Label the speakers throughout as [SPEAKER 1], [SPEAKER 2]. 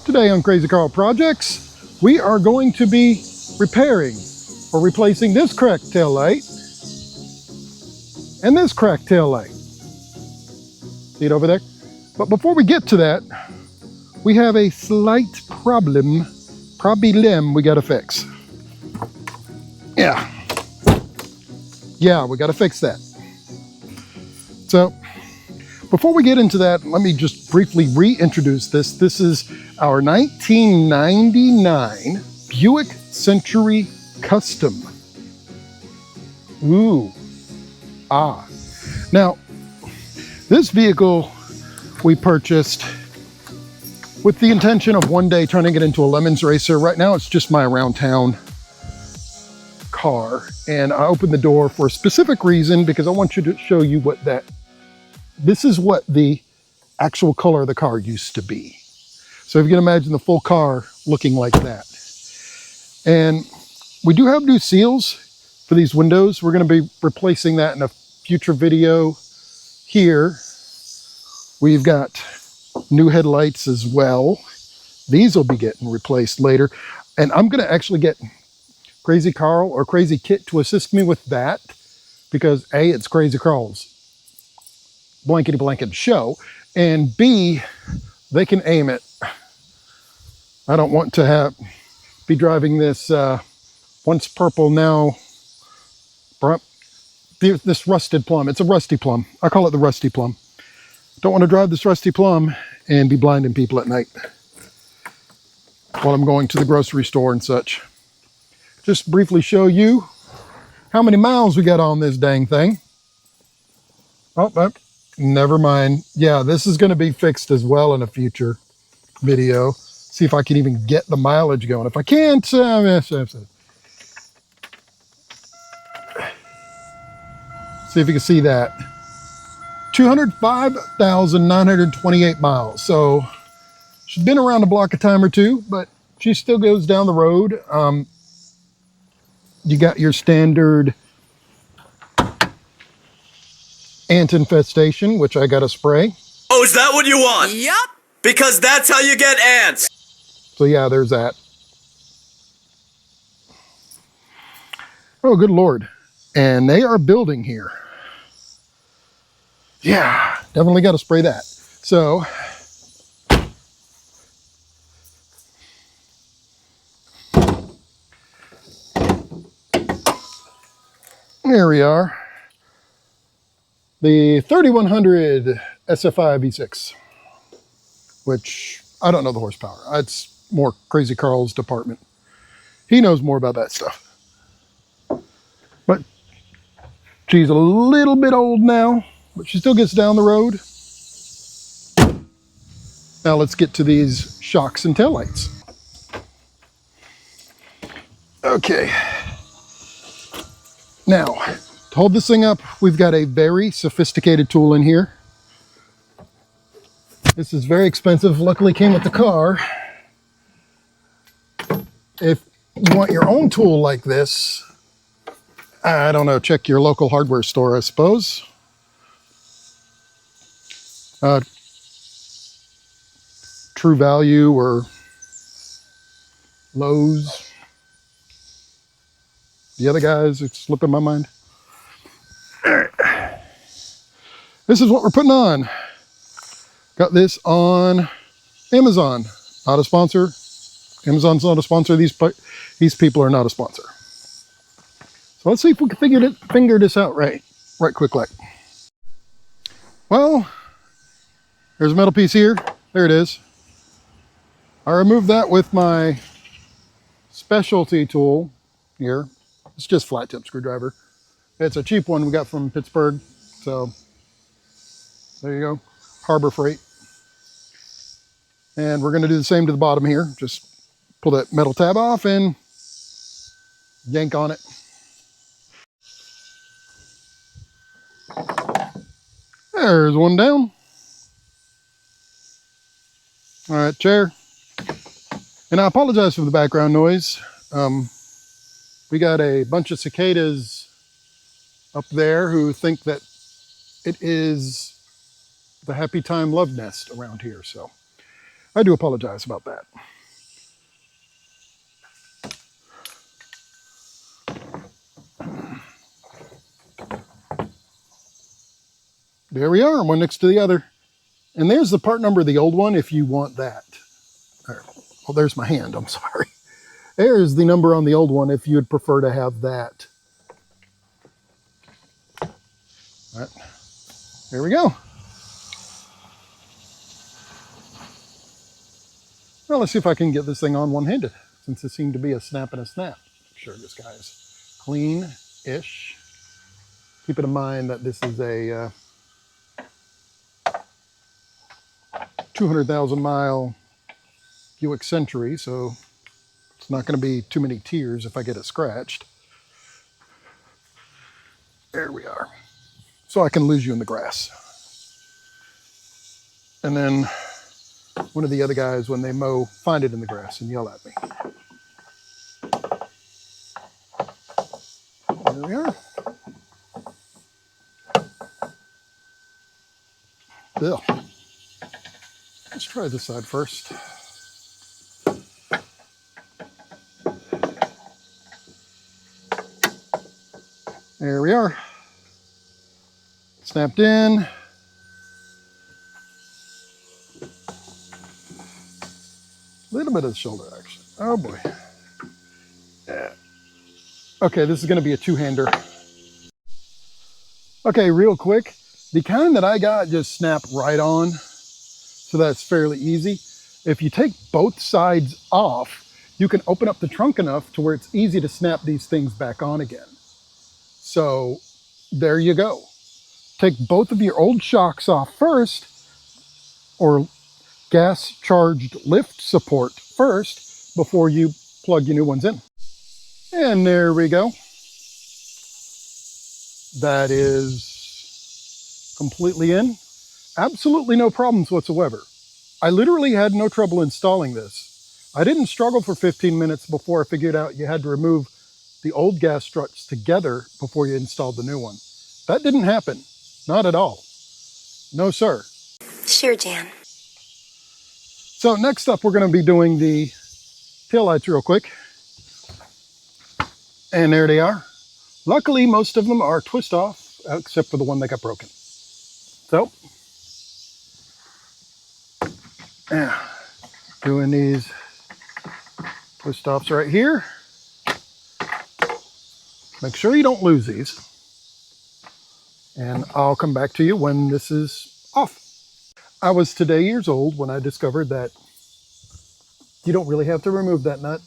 [SPEAKER 1] Today on Crazy Carl Projects, we are going to be repairing or replacing this cracked tail light and this cracked tail light. See it over there? But before we get to that, we have a slight problem we gotta fix. Yeah, we gotta fix that. So before we get into that, let me just briefly reintroduce this. This is our 1999 Buick Century Custom. Ooh, ah. Now, this vehicle we purchased with the intention of one day turning it into a Lemons racer. Right now, it's just my around town car. And I opened the door for a specific reason because I want you to show you what this is what the actual color of the car used to be. So if you can imagine the full car looking like that. And we do have new seals for these windows. We're going to be replacing that in a future video here. We've got new headlights as well. These will be getting replaced later. And I'm going to actually get Crazy Carl or Crazy Kit to assist me with that because A, it's Crazy Carl's blankety blanket show, and B, they can aim it. I don't want to be driving this once purple, now this rusted plum. It's a rusty plum. I call it the rusty plum. Don't want to drive this rusty plum and be blinding people at night while I'm going to the grocery store and such. Just briefly show you how many miles we got on this dang thing. Oh, never mind. Yeah, this is going to be fixed as well in a future video. See if I can even get the mileage going. If I can't, see if you can see that. 205,928 miles. So she's been around the block a time or two, but she still goes down the road. You got your standard ant infestation, which I got to spray.
[SPEAKER 2] Oh, is that what you want? Yup. Because that's how you get ants.
[SPEAKER 1] So yeah, there's that. Oh, good Lord. And they are building here. Yeah, definitely got to spray that. So here we are. The 3100 SFI V6, which I don't know the horsepower. It's more Crazy Carl's department. He knows more about that stuff. But she's a little bit old now, but she still gets down the road. Now let's get to these shocks and taillights. Okay. Now, to hold this thing up, we've got a very sophisticated tool in here. This is very expensive. Luckily came with the car. If you want your own tool like this, I don't know, check your local hardware store, I suppose. True Value or Lowe's. The other guys, it's slipping my mind. All right. This is what we're putting on. Got this on Amazon. Not a sponsor. Amazon's not a sponsor. These people are not a sponsor. So let's see if we can figure this out right quick like. Well, there's a metal piece here. There it is. I removed that with my specialty tool here. It's just flat tip screwdriver. It's a cheap one we got from Pittsburgh. So there you go, Harbor Freight. And we're gonna do the same to the bottom here. Just pull that metal tab off and yank on it. There's one down. All right, chair. And I apologize for the background noise. We got a bunch of cicadas up there who think that it is the Happy Time Love Nest around here. So I do apologize about that. There we are, one next to the other. And there's the part number of the old one if you want that. Well, there's my hand, I'm sorry. There's the number on the old one if you'd prefer to have that. All right, there we go. Well, let's see if I can get this thing on one-handed, since it seemed to be a snap and a snap. Make sure this guy's clean-ish. Keeping in mind that this is a 200,000 mile Buick Century, so it's not going to be too many tears if I get it scratched. There we are. So I can lose you in the grass. And then one of the other guys, when they mow, find it in the grass and yell at me. There we are. Bill, let's try this side first. There we are. Snapped in. A little bit of the shoulder action. Oh boy. Yeah. Okay, this is going to be a two-hander. Okay, real quick. The kind that I got just snap right on, so that's fairly easy. If you take both sides off, you can open up the trunk enough to where it's easy to snap these things back on again. So there you go. Take both of your old shocks off first, or gas charged lift support first, before you plug your new ones in. And there we go. That is completely in. Absolutely no problems whatsoever. I literally had no trouble installing this. I didn't struggle for 15 minutes before I figured out you had to remove the old gas struts together before you installed the new one. That didn't happen. Not at all. No, sir.
[SPEAKER 3] Sure, Jan.
[SPEAKER 1] So next up, we're going to be doing the taillights real quick. And there they are. Luckily, most of them are twist off, except for the one that got broken. So, yeah, doing these twist offs right here. Make sure you don't lose these. And I'll come back to you when this is off. I was today years old when I discovered that you don't really have to remove that nut.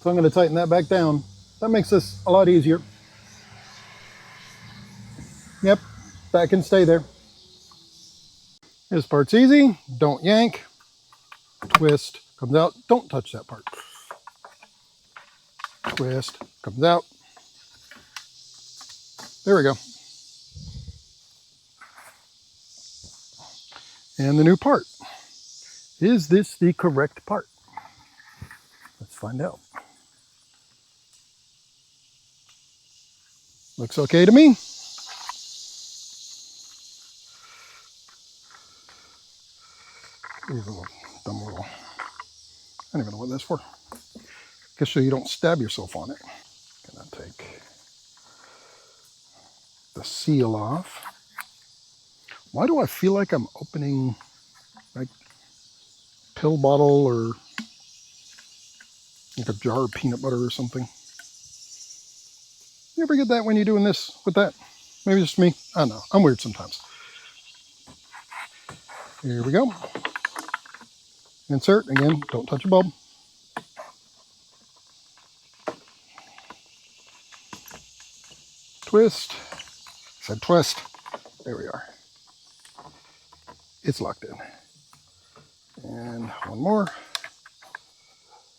[SPEAKER 1] So I'm going to tighten that back down. That makes this a lot easier. Yep, that can stay there. This part's easy. Don't yank. Twist, comes out. Don't touch that part. Twist, comes out. There we go. And the new part. Is this the correct part? Let's find out. Looks okay to me. Here's a little dumb little, I don't even know what that's for. Guess so you don't stab yourself on it. Gonna take the seal off. Why do I feel like I'm opening like pill bottle or like a jar of peanut butter or something? You ever get that when you're doing this with that? Maybe just me. I don't know. I'm weird sometimes. Here we go. Insert. Again, don't touch a bulb. Twist. I said twist. There we are. It's locked in. And one more.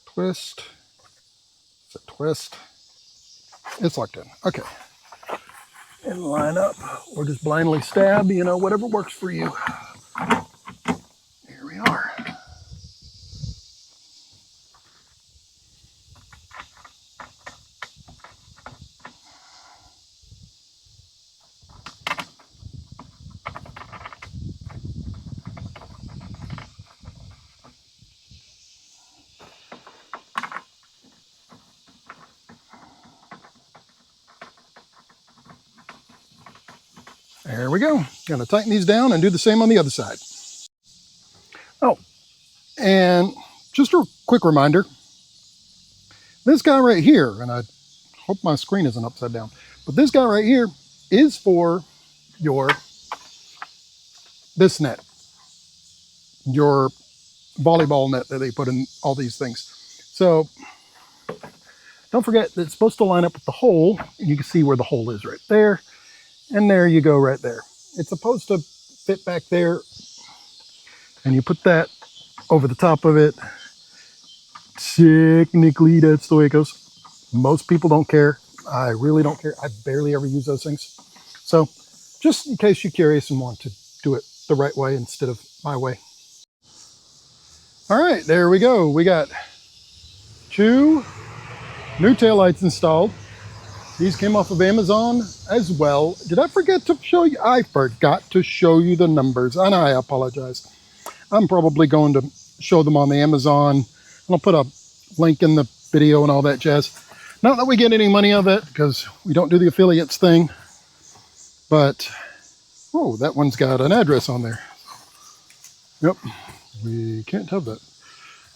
[SPEAKER 1] Twist. It's a twist. It's locked in. Okay. And line up or just blindly stab, you know, whatever works for you. Here we are. There we go. Gonna tighten these down and do the same on the other side. Oh, and just a quick reminder, this guy right here, and I hope my screen isn't upside down, but this guy right here is for this net, your volleyball net that they put in all these things. So don't forget that it's supposed to line up with the hole, and you can see where the hole is right there, and there you go right there. It's supposed to fit back there, and you put that over the top of it. Technically, that's the way it goes. Most people don't care. I really don't care. I barely ever use those things. So just in case you're curious and want to do it the right way instead of my way. All right, there we go. We got 2 new taillights installed. These came off of Amazon as well. Did I forget to show you? I forgot to show you the numbers, and I apologize. I'm probably going to show them on the Amazon, and I'll put a link in the video and all that jazz. Not that we get any money of it, because we don't do the affiliates thing, but, oh, that one's got an address on there. Yep, we can't have that.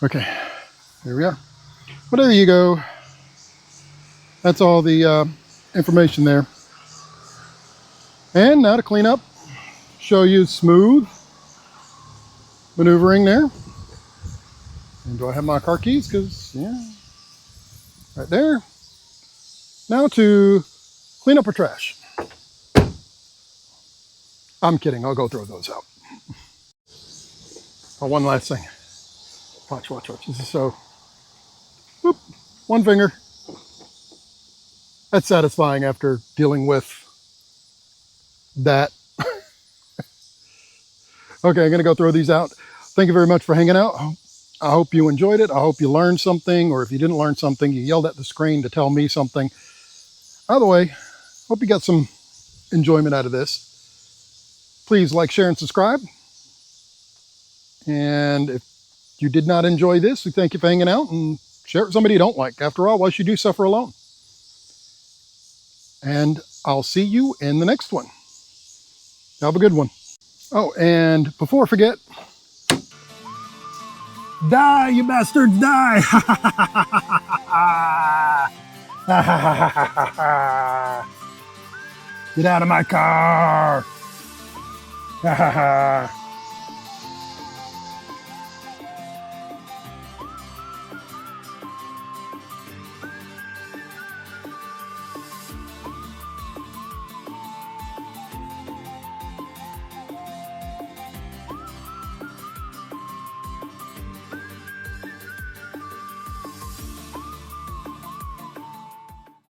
[SPEAKER 1] Okay, there we are. But there you go. That's all the information there. And now to clean up, show you smooth maneuvering there. And do I have my car keys? Because, yeah, right there. Now to clean up our trash. I'm kidding, I'll go throw those out. Oh, one last thing. Watch, watch, watch. This is so, whoop, one finger. That's satisfying after dealing with that. Okay, I'm gonna go throw these out. Thank you very much for hanging out. I hope you enjoyed it. I hope you learned something, or if you didn't learn something, you yelled at the screen to tell me something. Either way, hope you got some enjoyment out of this. Please like, share, and subscribe. And if you did not enjoy this, we thank you for hanging out, and share it with somebody you don't like. After all, why should you suffer alone? And I'll see you in the next one. Have a good one. Oh, and before I forget, die, you bastards, die! Get out of my car!